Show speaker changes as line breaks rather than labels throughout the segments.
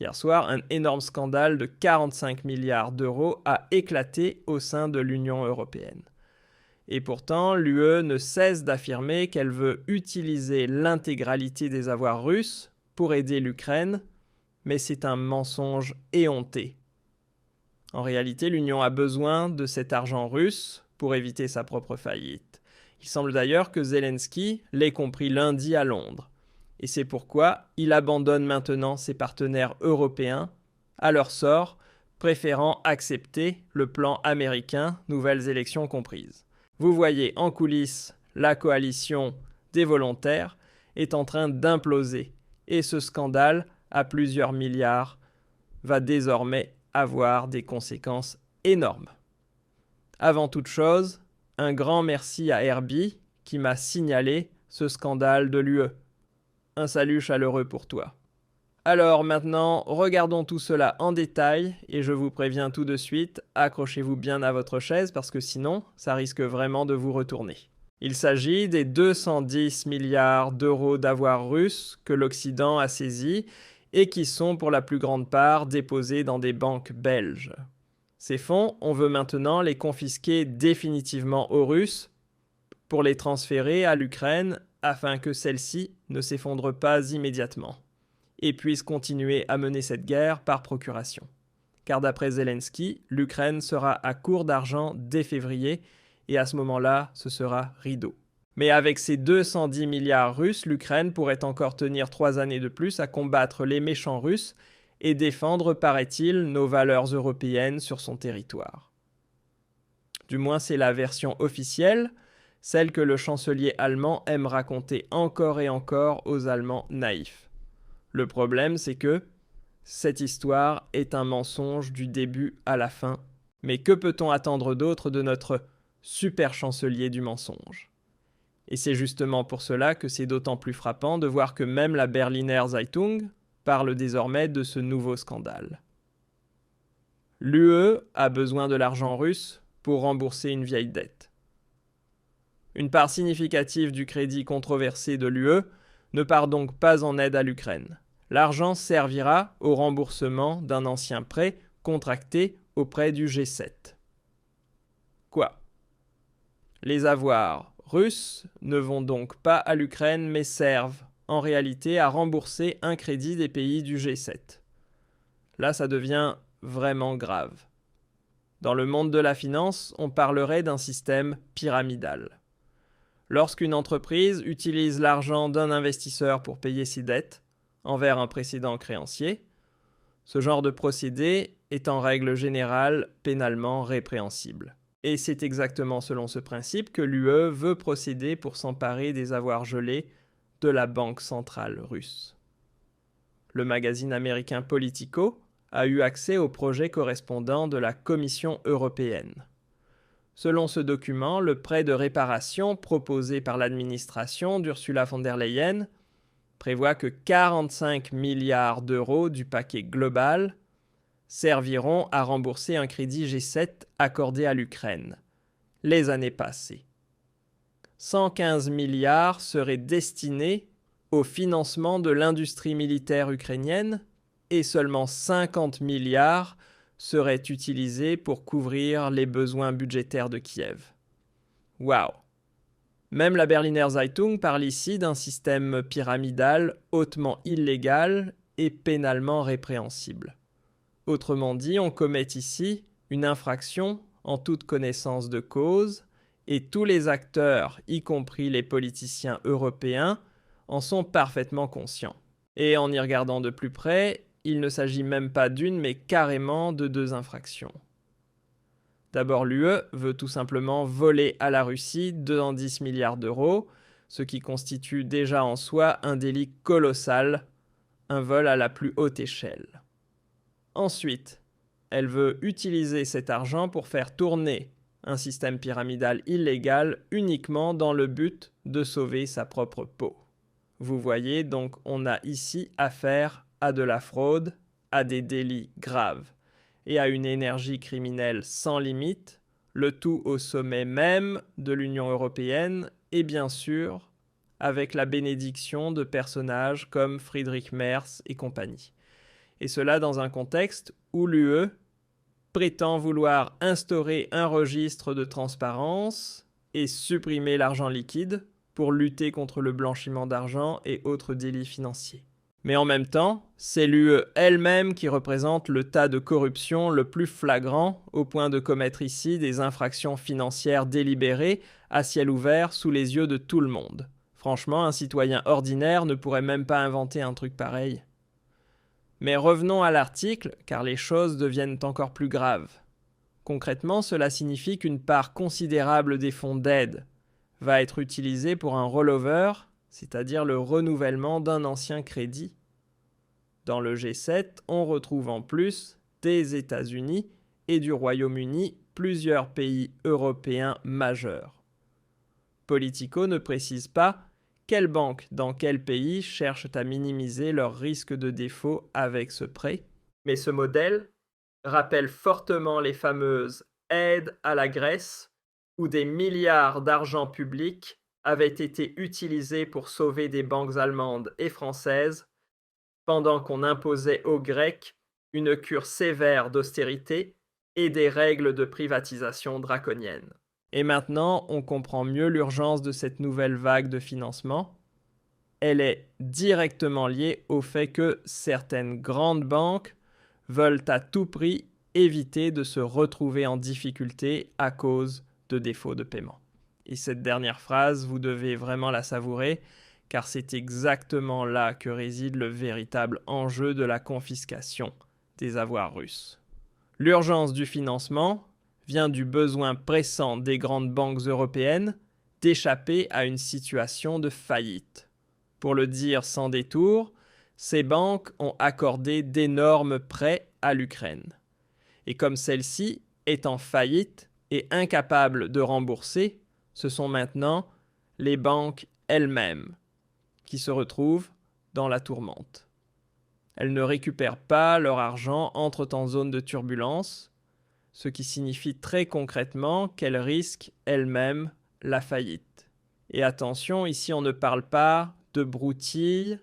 Hier soir, un énorme scandale de 45 milliards d'euros a éclaté au sein de l'Union européenne. Et pourtant, l'UE ne cesse d'affirmer qu'elle veut utiliser l'intégralité des avoirs russes pour aider l'Ukraine, mais c'est un mensonge éhonté. En réalité, l'Union a besoin de cet argent russe pour éviter sa propre faillite. Il semble d'ailleurs que Zelensky l'ait compris lundi à Londres. Et c'est pourquoi il abandonne maintenant ses partenaires européens à leur sort, préférant accepter le plan américain, nouvelles élections comprises. Vous voyez en coulisses, la coalition des volontaires est en train d'imploser. Et ce scandale, à plusieurs milliards, va désormais avoir des conséquences énormes. Avant toute chose, un grand merci à Herbie qui m'a signalé ce scandale de l'UE. Un salut chaleureux pour toi. Alors maintenant, regardons tout cela en détail et je vous préviens tout de suite, accrochez-vous bien à votre chaise parce que sinon, ça risque vraiment de vous retourner. Il s'agit des 210 milliards d'euros d'avoirs russes que l'Occident a saisis et qui sont pour la plus grande part déposés dans des banques belges. Ces fonds, on veut maintenant les confisquer définitivement aux Russes pour les transférer à l'Ukraine afin que celle-ci ne s'effondre pas immédiatement et puisse continuer à mener cette guerre par procuration. Car d'après Zelensky, l'Ukraine sera à court d'argent dès février et à ce moment-là, ce sera rideau. Mais avec ces 210 milliards russes, l'Ukraine pourrait encore tenir 3 années de plus à combattre les méchants russes et défendre, paraît-il, nos valeurs européennes sur son territoire. Du moins, c'est la version officielle, celle que le chancelier allemand aime raconter encore et encore aux Allemands naïfs. Le problème, c'est que cette histoire est un mensonge du début à la fin. Mais que peut-on attendre d'autre de notre super chancelier du mensonge ? Et c'est justement pour cela que c'est d'autant plus frappant de voir que même la Berliner Zeitung parle désormais de ce nouveau scandale. L'UE a besoin de l'argent russe pour rembourser une vieille dette. Une part significative du crédit controversé de l'UE ne part donc pas en aide à l'Ukraine. L'argent servira au remboursement d'un ancien prêt contracté auprès du G7. Quoi ? Les avoirs russes ne vont donc pas à l'Ukraine mais servent en réalité à rembourser un crédit des pays du G7. Là, ça devient vraiment grave. Dans le monde de la finance, on parlerait d'un système pyramidal. Lorsqu'une entreprise utilise l'argent d'un investisseur pour payer ses dettes envers un précédent créancier, ce genre de procédé est en règle générale pénalement répréhensible. Et c'est exactement selon ce principe que l'UE veut procéder pour s'emparer des avoirs gelés de la Banque centrale russe. Le magazine américain Politico a eu accès au projet correspondant de la Commission européenne. Selon ce document, le prêt de réparation proposé par l'administration d'Ursula von der Leyen prévoit que 45 milliards d'euros du paquet global serviront à rembourser un crédit G7 accordé à l'Ukraine les années passées. 115 milliards seraient destinés au financement de l'industrie militaire ukrainienne et seulement 50 milliards seraient utilisés pour couvrir les besoins budgétaires de Kiev. Waouh! Même la Berliner Zeitung parle ici d'un système pyramidal hautement illégal et pénalement répréhensible. Autrement dit, on commet ici une infraction en toute connaissance de cause et tous les acteurs, y compris les politiciens européens, en sont parfaitement conscients. Et en y regardant de plus près, il ne s'agit même pas d'une mais carrément de 2 infractions. D'abord, l'UE veut tout simplement voler à la Russie 210 milliards d'euros, ce qui constitue déjà en soi un délit colossal, un vol à la plus haute échelle. Ensuite, elle veut utiliser cet argent pour faire tourner un système pyramidal illégal uniquement dans le but de sauver sa propre peau. Vous voyez, donc on a ici affaire à de la fraude, à des délits graves et à une énergie criminelle sans limite, le tout au sommet même de l'Union européenne et bien sûr avec la bénédiction de personnages comme Friedrich Merz et compagnie. et cela dans un contexte où l'UE prétend vouloir instaurer un registre de transparence et supprimer l'argent liquide pour lutter contre le blanchiment d'argent et autres délits financiers. Mais en même temps, c'est l'UE elle-même qui représente le tas de corruption le plus flagrant au point de commettre ici des infractions financières délibérées à ciel ouvert sous les yeux de tout le monde. Franchement, un citoyen ordinaire ne pourrait même pas inventer un truc pareil. Mais revenons à l'article, car les choses deviennent encore plus graves. Concrètement, cela signifie qu'une part considérable des fonds d'aide va être utilisée pour un rollover, c'est-à-dire le renouvellement d'un ancien crédit. Dans le G7, on retrouve en plus des États-Unis et du Royaume-Uni plusieurs pays européens majeurs. Politico ne précise pas quelles banques dans quel pays cherchent à minimiser leur risque de défaut avec ce prêt, mais ce modèle rappelle fortement les fameuses aides à la Grèce, où des milliards d'argent public avaient été utilisés pour sauver des banques allemandes et françaises, pendant qu'on imposait aux Grecs une cure sévère d'austérité et des règles de privatisation draconiennes. Et maintenant, on comprend mieux l'urgence de cette nouvelle vague de financement. Elle est directement liée au fait que certaines grandes banques veulent à tout prix éviter de se retrouver en difficulté à cause de défauts de paiement. Et cette dernière phrase, vous devez vraiment la savourer, car c'est exactement là que réside le véritable enjeu de la confiscation des avoirs russes. L'urgence du financement vient du besoin pressant des grandes banques européennes d'échapper à une situation de faillite. Pour le dire sans détour, ces banques ont accordé d'énormes prêts à l'Ukraine. Et comme celle-ci est en faillite et incapable de rembourser, ce sont maintenant les banques elles-mêmes qui se retrouvent dans la tourmente. Elles ne récupèrent pas leur argent entrent en zone de turbulence, ce qui signifie très concrètement qu'elles risquent elles-mêmes la faillite. Et attention, ici on ne parle pas de broutilles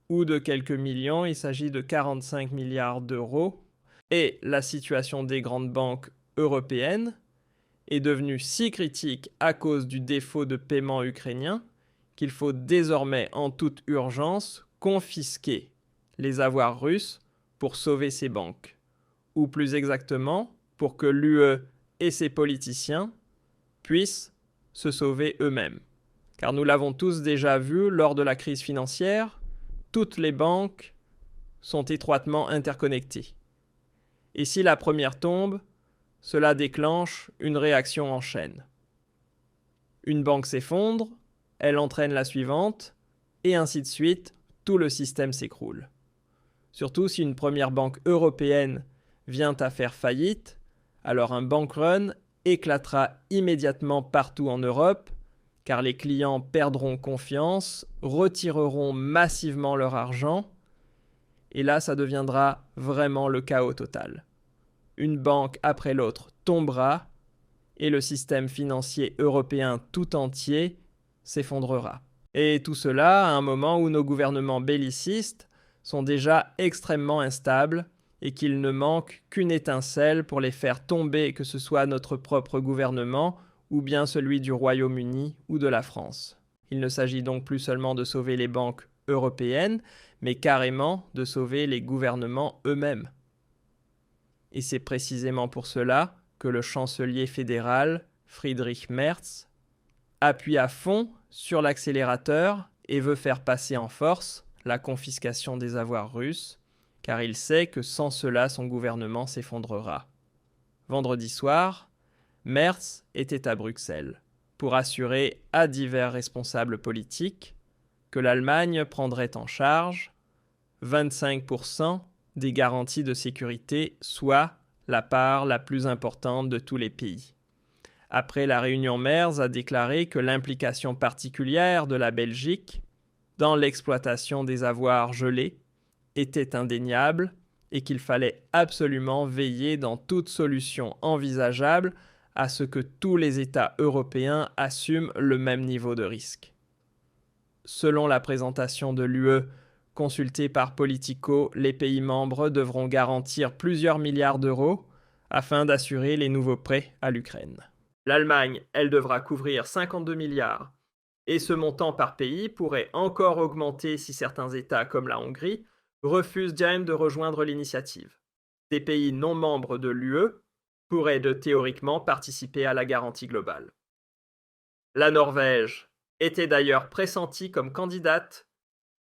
ou de quelques millions, il s'agit de 45 milliards d'euros. Et la situation des grandes banques européennes est devenue si critique à cause du défaut de paiement ukrainien qu'il faut désormais en toute urgence confisquer les avoirs russes pour sauver ces banques. Ou plus exactement, pour que l'UE et ses politiciens puissent se sauver eux-mêmes. Car nous l'avons tous déjà vu lors de la crise financière, toutes les banques sont étroitement interconnectées. Et si la première tombe, cela déclenche une réaction en chaîne. Une banque s'effondre, elle entraîne la suivante, et ainsi de suite, tout le système s'écroule. Surtout si une première banque européenne vient à faire faillite, alors un bank run éclatera immédiatement partout en Europe, car les clients perdront confiance, retireront massivement leur argent, et là ça deviendra vraiment le chaos total. Une banque après l'autre tombera, et le système financier européen tout entier s'effondrera. Et tout cela à un moment où nos gouvernements bellicistes sont déjà extrêmement instables et qu'il ne manque qu'une étincelle pour les faire tomber, que ce soit notre propre gouvernement ou bien celui du Royaume-Uni ou de la France. Il ne s'agit donc plus seulement de sauver les banques européennes, mais carrément de sauver les gouvernements eux-mêmes. Et c'est précisément pour cela que le chancelier fédéral, Friedrich Merz, appuie à fond sur l'accélérateur et veut faire passer en force la confiscation des avoirs russes, car il sait que sans cela son gouvernement s'effondrera. Vendredi soir, Merz était à Bruxelles pour assurer à divers responsables politiques que l'Allemagne prendrait en charge 25% des garanties de sécurité, soit la part la plus importante de tous les pays. Après la réunion, Merz a déclaré que l'implication particulière de la Belgique dans l'exploitation des avoirs gelés était indéniable et qu'il fallait absolument veiller dans toute solution envisageable à ce que tous les États européens assument le même niveau de risque. Selon la présentation de l'UE consultés par Politico, les pays membres devront garantir plusieurs milliards d'euros afin d'assurer les nouveaux prêts à l'Ukraine. L'Allemagne, elle devra couvrir 52 milliards. Et ce montant par pays pourrait encore augmenter si certains États, comme la Hongrie, refusent même de rejoindre l'initiative. Des pays non membres de l'UE pourraient théoriquement participer à la garantie globale. La Norvège était d'ailleurs pressentie comme candidate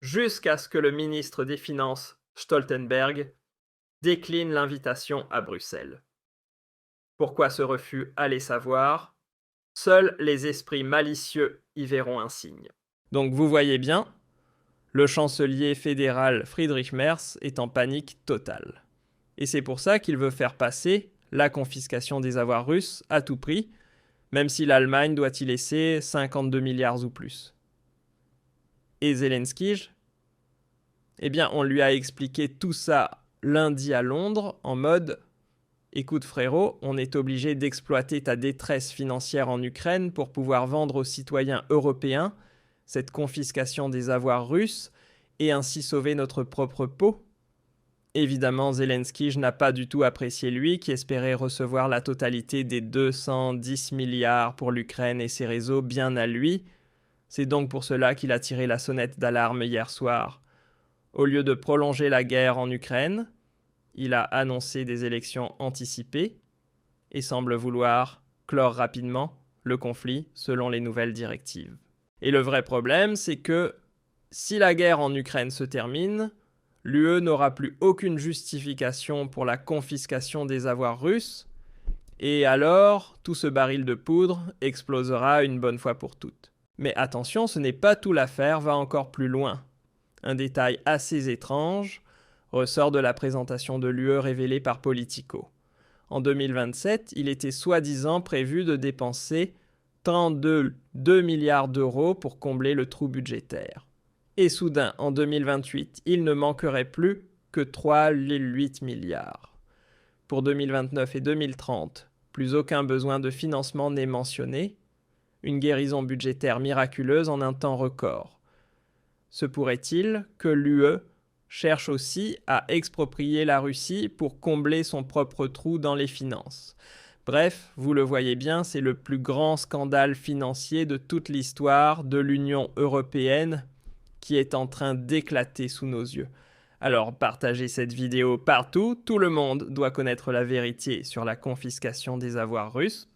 jusqu'à ce que le ministre des Finances, Stoltenberg, décline l'invitation à Bruxelles. Pourquoi ce refus, allez savoir. Seuls les esprits malicieux y verront un signe. Donc vous voyez bien, le chancelier fédéral Friedrich Merz est en panique totale. Et c'est pour ça qu'il veut faire passer la confiscation des avoirs russes à tout prix, même si l'Allemagne doit y laisser 52 milliards ou plus. Et Zelensky, eh bien on lui a expliqué tout ça lundi à Londres en mode « Écoute frérot, on est obligé d'exploiter ta détresse financière en Ukraine pour pouvoir vendre aux citoyens européens cette confiscation des avoirs russes et ainsi sauver notre propre peau ». Évidemment, Zelensky n'a pas du tout apprécié lui qui espérait recevoir la totalité des 210 milliards pour l'Ukraine et ses réseaux bien à lui. C'est donc pour cela qu'il a tiré la sonnette d'alarme hier soir. Au lieu de prolonger la guerre en Ukraine, il a annoncé des élections anticipées et semble vouloir clore rapidement le conflit selon les nouvelles directives. Et le vrai problème, c'est que si la guerre en Ukraine se termine, l'UE n'aura plus aucune justification pour la confiscation des avoirs russes, et alors tout ce baril de poudre explosera une bonne fois pour toutes. Mais attention, ce n'est pas tout, l'affaire va encore plus loin. Un détail assez étrange ressort de la présentation de l'UE révélée par Politico. En 2027, il était soi-disant prévu de dépenser 32 milliards d'euros pour combler le trou budgétaire. Et soudain, en 2028, il ne manquerait plus que 3,8 milliards. Pour 2029 et 2030, plus aucun besoin de financement n'est mentionné. Une guérison budgétaire miraculeuse en un temps record. Se pourrait-il que l'UE cherche aussi à exproprier la Russie pour combler son propre trou dans les finances? Bref, vous le voyez bien, c'est le plus grand scandale financier de toute l'histoire de l'Union européenne qui est en train d'éclater sous nos yeux. Alors partagez cette vidéo partout, tout le monde doit connaître la vérité sur la confiscation des avoirs russes.